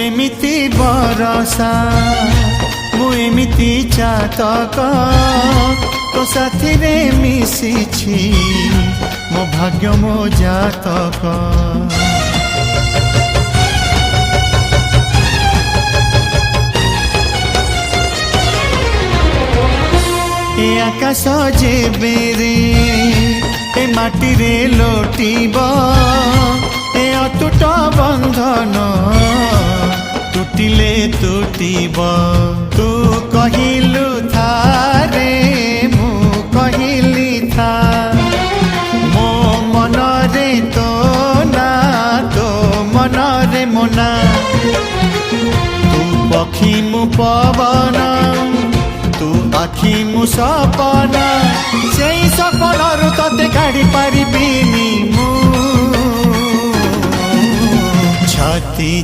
एमिति बरसा मु एमिति चातक तो साथी रे मिशिछि मो भाग्य मो जातक। ए आकाश जेबेरे ए माटी रे लोटिब ए अटूट बंधन टूटिले टूटिब। तू कहिलु था रे मु कहिली था मो मन रे तो ना तो मन रे मोना। तू पक्षी मु पवन तू आखि मु सपन से सपन ते काढ़ी पारिबिनी मु छाती